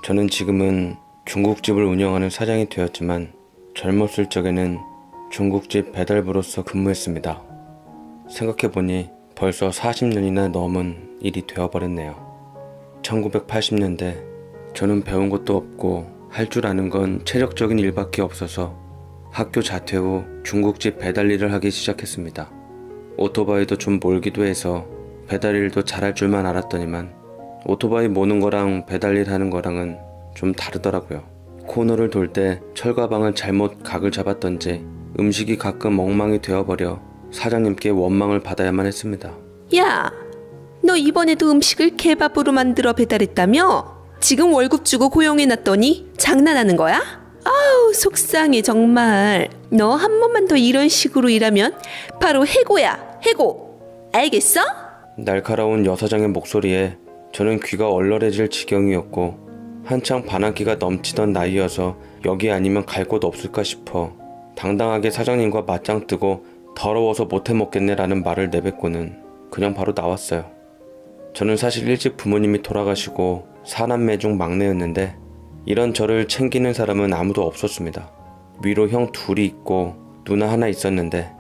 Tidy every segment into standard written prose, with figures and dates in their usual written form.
저는 지금은 중국집을 운영하는 사장이 되었지만 젊었을 적에는 중국집 배달부로서 근무했습니다. 생각해보니 벌써 40년이나 넘은 일이 되어버렸네요. 1980년대 저는 배운 것도 없고 할 줄 아는 건 체력적인 일밖에 없어서 학교 자퇴 후 중국집 배달 일을 하기 시작했습니다. 오토바이도 좀 몰기도 해서 배달 일도 잘할 줄만 알았더니만 오토바이 모는 거랑 배달 일 하는 거랑은 좀 다르더라고요. 코너를 돌 때 철가방을 잘못 각을 잡았던지 음식이 가끔 엉망이 되어버려 사장님께 원망을 받아야만 했습니다. 야, 너 이번에도 음식을 케밥으로 만들어 배달했다며? 지금 월급 주고 고용해놨더니 장난하는 거야? 아우, 속상해 정말. 너 한 번만 더 이런 식으로 일하면 바로 해고야, 해고. 알겠어? 날카로운 여사장의 목소리에 저는 귀가 얼얼해질 지경이었고 한창 반항기가 넘치던 나이여서 여기 아니면 갈 곳 없을까 싶어 당당하게 사장님과 맞짱 뜨고 더러워서 못해 먹겠네 라는 말을 내뱉고는 그냥 바로 나왔어요. 저는 사실 일찍 부모님이 돌아가시고 사남매 중 막내였는데 이런 저를 챙기는 사람은 아무도 없었습니다. 위로 형 둘이 있고 누나 하나 있었는데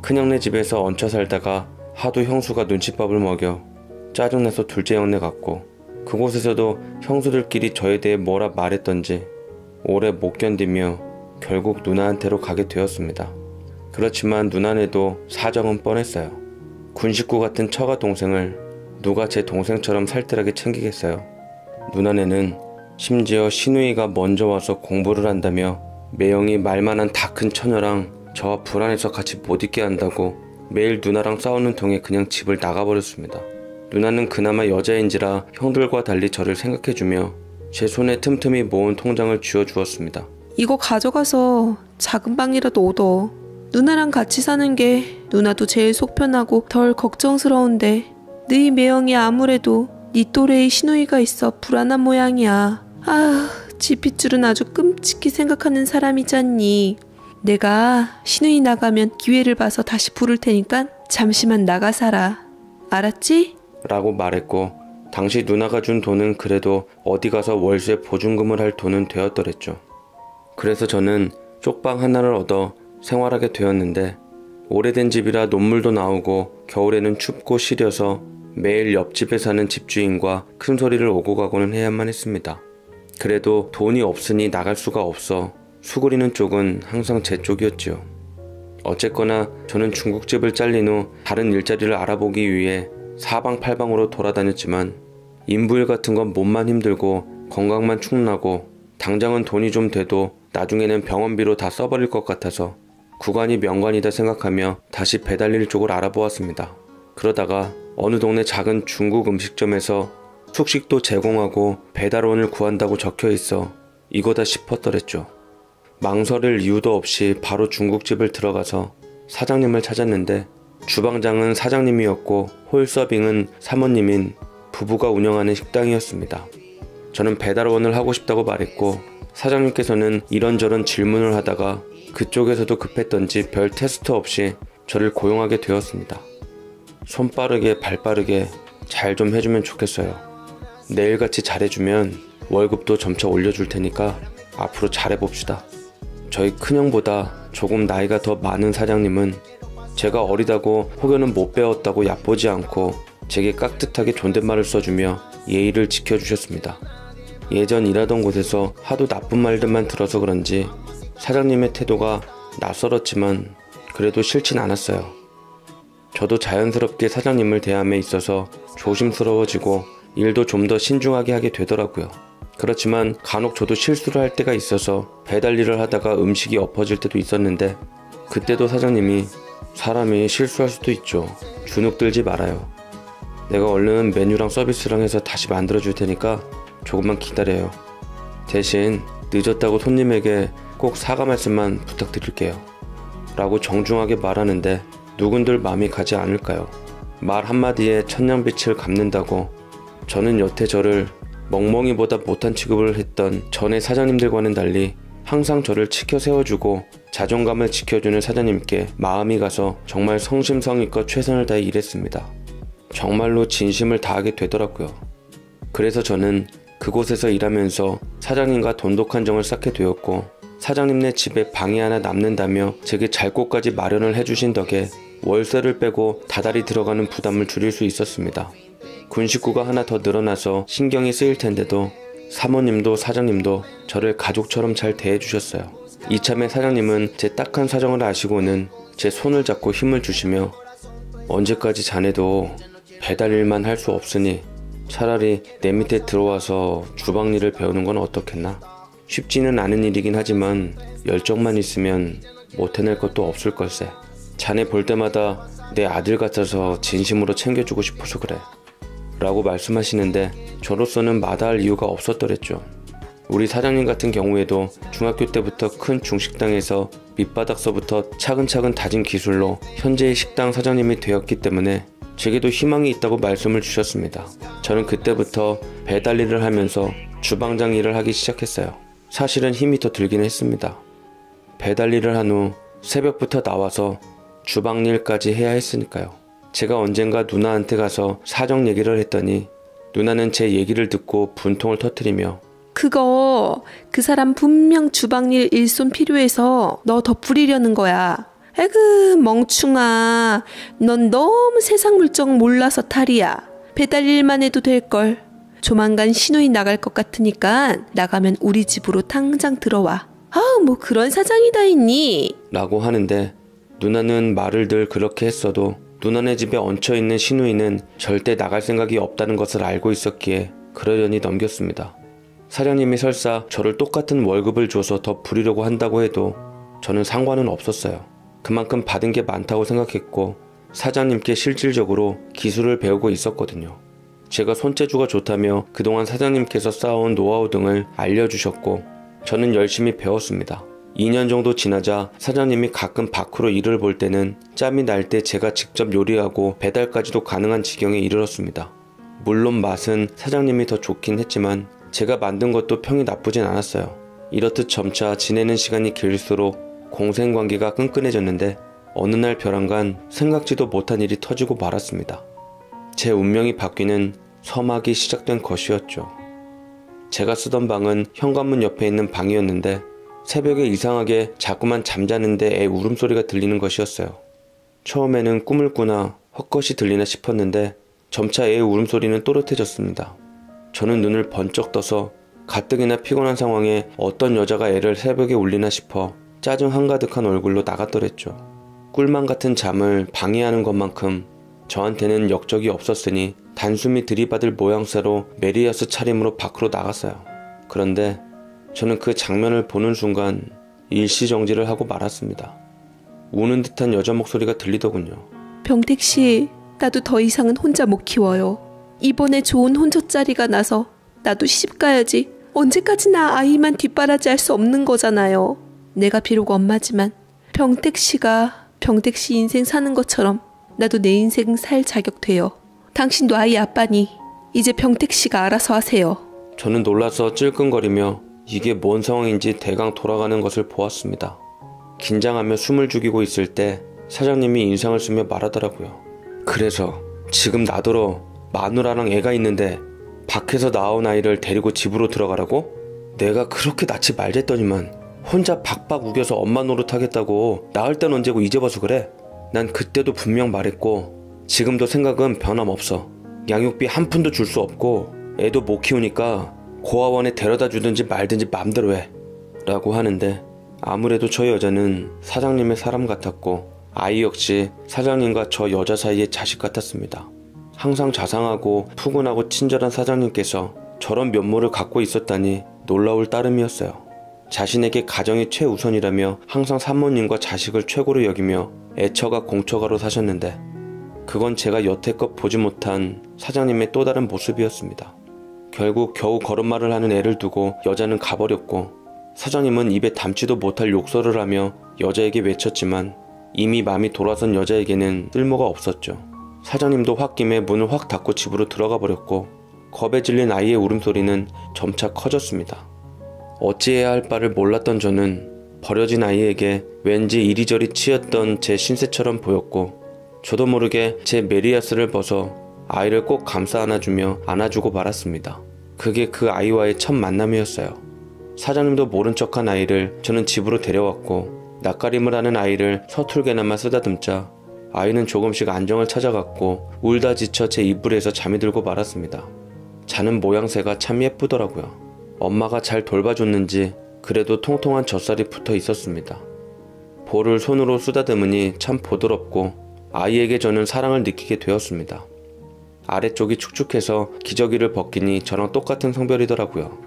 큰형네 집에서 얹혀 살다가 하도 형수가 눈칫밥을 먹여 짜증나서 둘째 형네 갔고 그곳에서도 형수들끼리 저에 대해 뭐라 말했던지 오래 못 견디며 결국 누나한테로 가게 되었습니다. 그렇지만 누나네도 사정은 뻔했어요. 군 식구 같은 처가 동생을 누가 제 동생처럼 살뜰하게 챙기겠어요. 누나네는 심지어 시누이가 먼저 와서 공부를 한다며 매형이 말만한 다 큰 처녀랑 저와 불안해서 같이 못 있게 한다고 매일 누나랑 싸우는 통에 그냥 집을 나가버렸습니다. 누나는 그나마 여자인지라 형들과 달리 저를 생각해주며 제 손에 틈틈이 모은 통장을 쥐어주었습니다. 이거 가져가서 작은 방이라도 얻어. 누나랑 같이 사는 게 누나도 제일 속 편하고 덜 걱정스러운데 너희 매형이 아무래도 네 또래의 시누이가 있어 불안한 모양이야. 아휴, 지핏줄은 아주 끔찍히 생각하는 사람이잖니. 내가 시누이 나가면 기회를 봐서 다시 부를 테니까 잠시만 나가 살아. 알았지? 라고 말했고 당시 누나가 준 돈은 그래도 어디 가서 월세 보증금을 할 돈은 되었더랬죠. 그래서 저는 쪽방 하나를 얻어 생활하게 되었는데 오래된 집이라 논물도 나오고 겨울에는 춥고 시려서 매일 옆집에 사는 집주인과 큰 소리를 오고 가고는 해야만 했습니다. 그래도 돈이 없으니 나갈 수가 없어 수그리는 쪽은 항상 제 쪽이었지요. 어쨌거나 저는 중국집을 잘린 후 다른 일자리를 알아보기 위해 사방팔방으로 돌아다녔지만 인부일 같은 건 몸만 힘들고 건강만 축나고 당장은 돈이 좀 돼도 나중에는 병원비로 다 써버릴 것 같아서 구간이 명관이다 생각하며 다시 배달일 쪽을 알아보았습니다. 그러다가 어느 동네 작은 중국 음식점에서 숙식도 제공하고 배달원을 구한다고 적혀있어 이거다 싶었더랬죠. 망설일 이유도 없이 바로 중국집을 들어가서 사장님을 찾았는데 주방장은 사장님이었고 홀서빙은 사모님인 부부가 운영하는 식당이었습니다. 저는 배달원을 하고 싶다고 말했고 사장님께서는 이런저런 질문을 하다가 그쪽에서도 급했던지 별 테스트 없이 저를 고용하게 되었습니다. 손 빠르게 발 빠르게 잘 좀 해주면 좋겠어요. 내일같이 잘해주면 월급도 점차 올려줄 테니까 앞으로 잘해봅시다. 저희 큰형보다 조금 나이가 더 많은 사장님은 제가 어리다고 혹여는 못 배웠다고 얕보지 않고 제게 깍듯하게 존댓말을 써주며 예의를 지켜주셨습니다. 예전 일하던 곳에서 하도 나쁜 말들만 들어서 그런지 사장님의 태도가 낯설었지만 그래도 싫진 않았어요. 저도 자연스럽게 사장님을 대함에 있어서 조심스러워지고 일도 좀 더 신중하게 하게 되더라고요. 그렇지만 간혹 저도 실수를 할 때가 있어서 배달 일을 하다가 음식이 엎어질 때도 있었는데 그때도 사장님이 사람이 실수할 수도 있죠. 주눅 들지 말아요. 내가 얼른 메뉴랑 서비스랑 해서 다시 만들어줄 테니까 조금만 기다려요. 대신 늦었다고 손님에게 꼭 사과 말씀만 부탁드릴게요. 라고 정중하게 말하는데 누군들 마음이 가지 않을까요? 말 한마디에 천냥빛을 갚는다고 저는 여태 저를 멍멍이보다 못한 취급을 했던 전에 사장님들과는 달리 항상 저를 치켜 세워주고 자존감을 지켜주는 사장님께 마음이 가서 정말 성심성의껏 최선을 다해 일했습니다. 정말로 진심을 다하게 되더라고요. 그래서 저는 그곳에서 일하면서 사장님과 돈독한 정을 쌓게 되었고, 사장님네 집에 방이 하나 남는다며 제게 잘 곳까지 마련을 해주신 덕에 월세를 빼고 다달이 들어가는 부담을 줄일 수 있었습니다. 군 식구가 하나 더 늘어나서 신경이 쓰일 텐데도 사모님도 사장님도 저를 가족처럼 잘 대해주셨어요. 이참에 사장님은 제 딱한 사정을 아시고는 제 손을 잡고 힘을 주시며 언제까지 자네도 배달 일만 할 수 없으니 차라리 내 밑에 들어와서 주방 일을 배우는 건 어떻겠나? 쉽지는 않은 일이긴 하지만 열정만 있으면 못 해낼 것도 없을 걸세. 자네 볼 때마다 내 아들 같아서 진심으로 챙겨주고 싶어서 그래. 라고 말씀하시는데 저로서는 마다할 이유가 없었더랬죠. 우리 사장님 같은 경우에도 중학교 때부터 큰 중식당에서 밑바닥서부터 차근차근 다진 기술로 현재의 식당 사장님이 되었기 때문에 제게도 희망이 있다고 말씀을 주셨습니다. 저는 그때부터 배달 일을 하면서 주방장 일을 하기 시작했어요. 사실은 힘이 더 들긴 했습니다. 배달 일을 한 후 새벽부터 나와서 주방 일까지 해야 했으니까요. 제가 언젠가 누나한테 가서 사정 얘기를 했더니 누나는 제 얘기를 듣고 분통을 터뜨리며 그거 그 사람 분명 주방일 일손 필요해서 너 더 부리려는 거야. 에그 멍충아, 넌 너무 세상 물정 몰라서 탈이야. 배달 일만 해도 될걸. 조만간 시누이 나갈 것 같으니까 나가면 우리 집으로 당장 들어와. 뭐 그런 사장이 다 있니? 라고 하는데 누나는 말을 늘 그렇게 했어도 누나네 집에 얹혀있는 시누이는 절대 나갈 생각이 없다는 것을 알고 있었기에 그러려니 넘겼습니다. 사장님이 설사 저를 똑같은 월급을 줘서 더 부리려고 한다고 해도 저는 상관은 없었어요. 그만큼 받은 게 많다고 생각했고 사장님께 실질적으로 기술을 배우고 있었거든요. 제가 손재주가 좋다며 그동안 사장님께서 쌓아온 노하우 등을 알려주셨고 저는 열심히 배웠습니다. 2년 정도 지나자 사장님이 가끔 밖으로 일을 볼 때는 짬이 날 때 제가 직접 요리하고 배달까지도 가능한 지경에 이르렀습니다. 물론 맛은 사장님이 더 좋긴 했지만 제가 만든 것도 평이 나쁘진 않았어요. 이렇듯 점차 지내는 시간이 길수록 공생관계가 끈끈해졌는데 어느 날 벼랑간 생각지도 못한 일이 터지고 말았습니다. 제 운명이 바뀌는 서막이 시작된 것이었죠. 제가 쓰던 방은 현관문 옆에 있는 방이었는데 새벽에 이상하게 자꾸만 잠자는데 애 울음소리가 들리는 것이었어요. 처음에는 꿈을 꾸나 헛것이 들리나 싶었는데 점차 애의 울음소리는 또렷해졌습니다. 저는 눈을 번쩍 떠서 가뜩이나 피곤한 상황에 어떤 여자가 애를 새벽에 울리나 싶어 짜증 한가득한 얼굴로 나갔더랬죠. 꿀만 같은 잠을 방해하는 것만큼 저한테는 역적이 없었으니 단숨이 들이받을 모양새로 메리야스 차림으로 밖으로 나갔어요. 그런데 저는 그 장면을 보는 순간 일시정지를 하고 말았습니다. 우는 듯한 여자 목소리가 들리더군요. 병택씨, 나도 더 이상은 혼자 못 키워요. 이번에 좋은 혼처자리가 나서 나도 시집 가야지. 언제까지나 아이만 뒷바라지 할 수 없는 거잖아요. 내가 비록 엄마지만 병택씨가 병택씨 인생 사는 것처럼 나도 내 인생 살 자격 돼요. 당신도 아이 아빠니 이제 병택씨가 알아서 하세요. 저는 놀라서 찔끔거리며 이게 뭔 상황인지 대강 돌아가는 것을 보았습니다. 긴장하며 숨을 죽이고 있을 때 사장님이 인상을 쓰며 말하더라고요. 그래서 지금 나더러 마누라랑 애가 있는데 밖에서 나온 아이를 데리고 집으로 들어가라고? 내가 그렇게 낳지 말랬더니만 혼자 박박 우겨서 엄마 노릇하겠다고 낳을 땐 언제고 이제 봐서 그래? 난 그때도 분명 말했고 지금도 생각은 변함없어. 양육비 한 푼도 줄 수 없고 애도 못 키우니까 고아원에 데려다 주든지 말든지 맘대로 해. 라고 하는데 아무래도 저 여자는 사장님의 사람 같았고 아이 역시 사장님과 저 여자 사이의 자식 같았습니다. 항상 자상하고 푸근하고 친절한 사장님께서 저런 면모를 갖고 있었다니 놀라울 따름이었어요. 자신에게 가정이 최우선이라며 항상 사모님과 자식을 최고로 여기며 애처가 공처가로 사셨는데 그건 제가 여태껏 보지 못한 사장님의 또 다른 모습이었습니다. 결국 겨우 걸음마를 하는 애를 두고 여자는 가버렸고 사장님은 입에 담지도 못할 욕설을 하며 여자에게 외쳤지만 이미 마음이 돌아선 여자에게는 쓸모가 없었죠. 사장님도 홧김에 문을 확 닫고 집으로 들어가 버렸고 겁에 질린 아이의 울음소리는 점차 커졌습니다. 어찌해야 할 바를 몰랐던 저는 버려진 아이에게 왠지 이리저리 치였던 제 신세처럼 보였고 저도 모르게 제 메리야스를 벗어 아이를 꼭 감싸 안아주며 안아주고 말았습니다. 그게 그 아이와의 첫 만남이었어요. 사장님도 모른 척한 아이를 저는 집으로 데려왔고 낯가림을 하는 아이를 서툴게나마 쓰다듬자 아이는 조금씩 안정을 찾아갔고 울다 지쳐 제 이불에서 잠이 들고 말았습니다. 자는 모양새가 참 예쁘더라고요. 엄마가 잘 돌봐줬는지 그래도 통통한 젖살이 붙어 있었습니다. 볼을 손으로 쓰다듬으니 참 보드럽고 아이에게 저는 사랑을 느끼게 되었습니다. 아래쪽이 축축해서 기저귀를 벗기니 저랑 똑같은 성별이더라고요.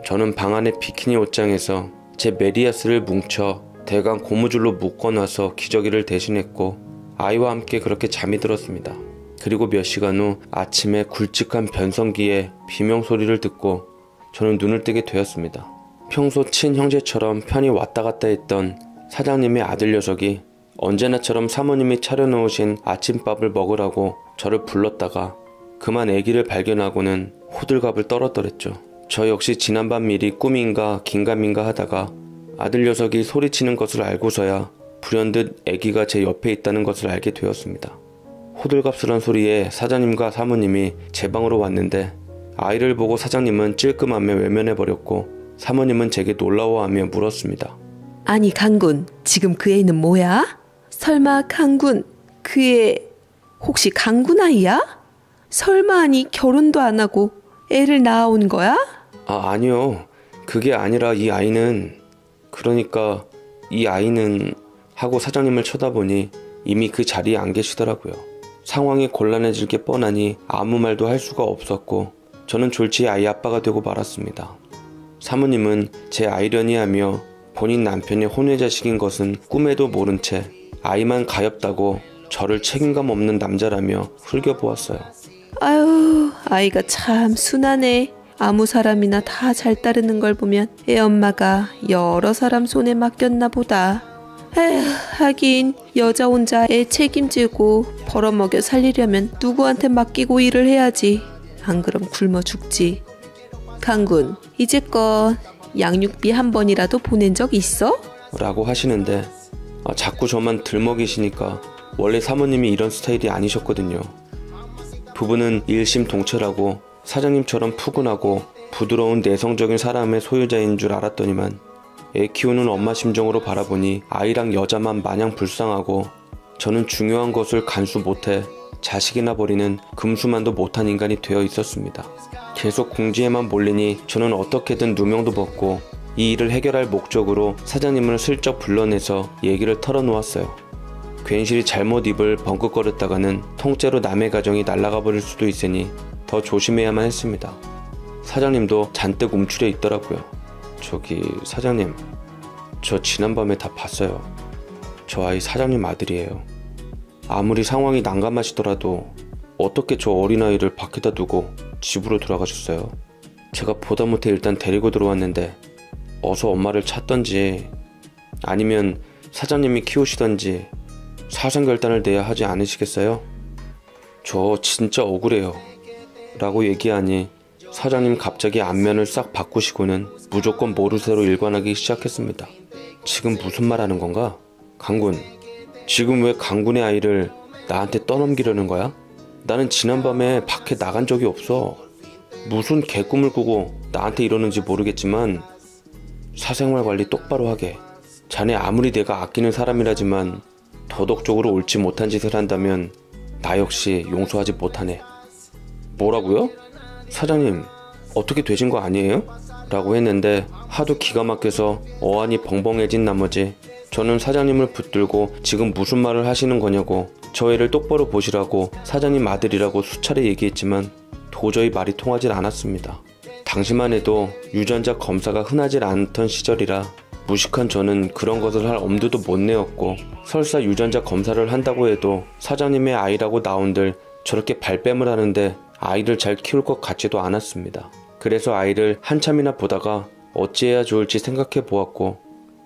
저는 방 안에 비키니 옷장에서 제 메리아스를 뭉쳐 대강 고무줄로 묶어놔서 기저귀를 대신했고 아이와 함께 그렇게 잠이 들었습니다. 그리고 몇 시간 후 아침에 굵직한 변성기의 비명소리를 듣고 저는 눈을 뜨게 되었습니다. 평소 친형제처럼 편히 왔다 갔다 했던 사장님의 아들 녀석이 언제나처럼 사모님이 차려놓으신 아침밥을 먹으라고 저를 불렀다가 그만 아기를 발견하고는 호들갑을 떨었더랬죠. 저 역시 지난밤 일이 꿈인가 긴가민가 하다가 아들 녀석이 소리치는 것을 알고서야 불현듯 아기가 제 옆에 있다는 것을 알게 되었습니다. 호들갑스런 소리에 사장님과 사모님이 제 방으로 왔는데 아이를 보고 사장님은 찔끔하며 외면해버렸고 사모님은 제게 놀라워하며 물었습니다. 아니 강군, 지금 그 애는 뭐야? 설마 강군, 그 애 혹시 강군 아이야? 설마 아니 결혼도 안 하고 애를 낳아온 거야? 아니요. 그게 아니라 이 아이는 하고 사장님을 쳐다보니 이미 그 자리에 안 계시더라고요. 상황이 곤란해질 게 뻔하니 아무 말도 할 수가 없었고 저는 졸지에 아이 아빠가 되고 말았습니다. 사모님은 제 아이려니 하며 본인 남편의 혼외자식인 것은 꿈에도 모른 채 아이만 가엾다고 저를 책임감 없는 남자라며 흘겨보았어요. 아유, 아이가 참 순하네. 아무 사람이나 다 잘 따르는 걸 보면 애 엄마가 여러 사람 손에 맡겼나 보다. 에휴, 하긴 여자 혼자 애 책임지고 벌어먹여 살리려면 누구한테 맡기고 일을 해야지. 안 그럼 굶어 죽지. 강군, 이제껏 양육비 한 번이라도 보낸 적 있어? 라고 하시는데 자꾸 저만 들먹이시니까 원래 사모님이 이런 스타일이 아니셨거든요. 부부는 일심동체라고 사장님처럼 푸근하고 부드러운 내성적인 사람의 소유자인 줄 알았더니만 애 키우는 엄마 심정으로 바라보니 아이랑 여자만 마냥 불쌍하고 저는 중요한 것을 간수 못해 자식이나 버리는 금수만도 못한 인간이 되어 있었습니다. 계속 궁지에만 몰리니 저는 어떻게든 누명도 벗고 이 일을 해결할 목적으로 사장님을 슬쩍 불러내서 얘기를 털어놓았어요. 괜시리 잘못 입을 벙긋거렸다가는 통째로 남의 가정이 날아가 버릴 수도 있으니 더 조심해야만 했습니다. 사장님도 잔뜩 움츠려 있더라고요. 저기 사장님, 저 지난밤에 다 봤어요. 저 아이 사장님 아들이에요. 아무리 상황이 난감하시더라도 어떻게 저 어린아이를 밖에다 두고 집으로 돌아가셨어요? 제가 보다 못해 일단 데리고 들어왔는데 어서 엄마를 찾던지 아니면 사장님이 키우시던지 사생결단을 내야 하지 않으시겠어요? 저 진짜 억울해요. 라고 얘기하니 사장님 갑자기 안면을 싹 바꾸시고는 무조건 모르쇠로 일관하기 시작했습니다. 지금 무슨 말 하는 건가? 강군, 지금 왜 강군의 아이를 나한테 떠넘기려는 거야? 나는 지난밤에 밖에 나간 적이 없어. 무슨 개꿈을 꾸고 나한테 이러는지 모르겠지만 사생활 관리 똑바로 하게. 자네 아무리 내가 아끼는 사람이라지만 도덕적으로 옳지 못한 짓을 한다면 나 역시 용서하지 못하네. 뭐라고요? 사장님, 어떻게 되신 거 아니에요? 라고 했는데 하도 기가 막혀서 어안이 벙벙해진 나머지 저는 사장님을 붙들고 지금 무슨 말을 하시는 거냐고 저 애를 똑바로 보시라고 사장님 아들이라고 수차례 얘기했지만 도저히 말이 통하질 않았습니다. 당시만 해도 유전자 검사가 흔하질 않던 시절이라 무식한 저는 그런 것을 할 엄두도 못 내었고 설사 유전자 검사를 한다고 해도 사장님의 아이라고 나온들 저렇게 발뺌을 하는데 아이를 잘 키울 것 같지도 않았습니다. 그래서 아이를 한참이나 보다가 어찌해야 좋을지 생각해 보았고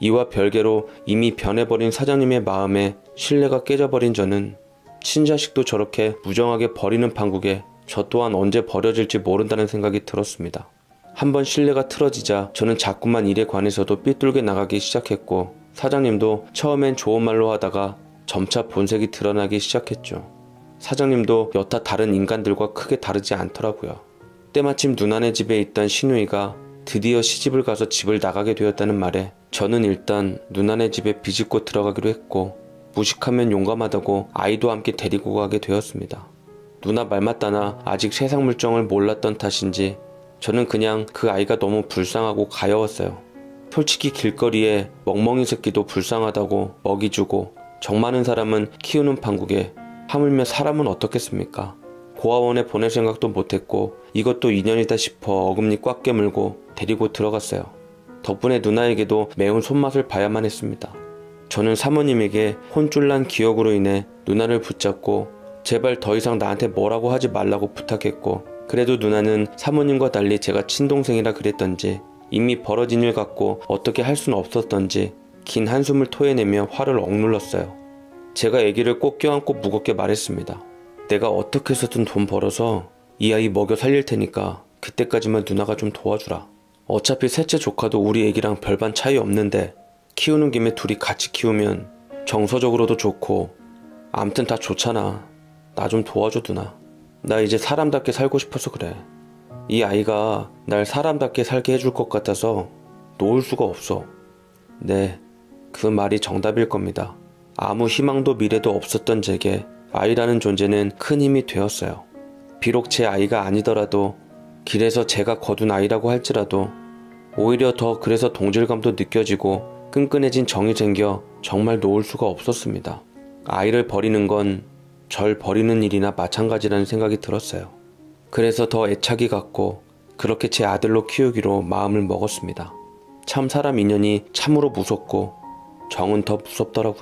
이와 별개로 이미 변해버린 사장님의 마음에 신뢰가 깨져버린 저는 친자식도 저렇게 무정하게 버리는 판국에 저 또한 언제 버려질지 모른다는 생각이 들었습니다. 한번 신뢰가 틀어지자 저는 자꾸만 일에 관해서도 삐뚤게 나가기 시작했고 사장님도 처음엔 좋은 말로 하다가 점차 본색이 드러나기 시작했죠. 사장님도 여타 다른 인간들과 크게 다르지 않더라고요. 때마침 누나네 집에 있던 시누이가 드디어 시집을 가서 집을 나가게 되었다는 말에 저는 일단 누나네 집에 비집고 들어가기로 했고, 무식하면 용감하다고 아이도 함께 데리고 가게 되었습니다. 누나 말 맞다나 아직 세상 물정을 몰랐던 탓인지 저는 그냥 그 아이가 너무 불쌍하고 가여웠어요. 솔직히 길거리에 멍멍이 새끼도 불쌍하다고 먹이 주고 정 많은 사람은 키우는 판국에 하물며 사람은 어떻겠습니까? 고아원에 보낼 생각도 못했고 이것도 인연이다 싶어 어금니 꽉 깨물고 데리고 들어갔어요. 덕분에 누나에게도 매운 손맛을 봐야만 했습니다. 저는 사모님에게 혼쭐난 기억으로 인해 누나를 붙잡고 제발 더 이상 나한테 뭐라고 하지 말라고 부탁했고, 그래도 누나는 사모님과 달리 제가 친동생이라 그랬던지 이미 벌어진 일 같고 어떻게 할 수는 없었던지 긴 한숨을 토해내며 화를 억눌렀어요. 제가 아기를 꼭 껴안고 무겁게 말했습니다. 내가 어떻게 해서든 돈 벌어서 이 아이 먹여 살릴 테니까 그때까지만 누나가 좀 도와주라. 어차피 셋째 조카도 우리 아기랑 별반 차이 없는데 키우는 김에 둘이 같이 키우면 정서적으로도 좋고 암튼 다 좋잖아. 나 좀 도와줘 누나. 나 이제 사람답게 살고 싶어서 그래. 이 아이가 날 사람답게 살게 해줄 것 같아서 놓을 수가 없어. 네, 그 말이 정답일 겁니다. 아무 희망도 미래도 없었던 제게 아이라는 존재는 큰 힘이 되었어요. 비록 제 아이가 아니더라도 길에서 제가 거둔 아이라고 할지라도 오히려 더 그래서 동질감도 느껴지고 끈끈해진 정이 생겨 정말 놓을 수가 없었습니다. 아이를 버리는 건 절 버리는 일이나 마찬가지라는 생각이 들었어요. 그래서 더 애착이 갔고 그렇게 제 아들로 키우기로 마음을 먹었습니다. 참 사람 인연이 참으로 무섭고 정은 더 무섭더라고요.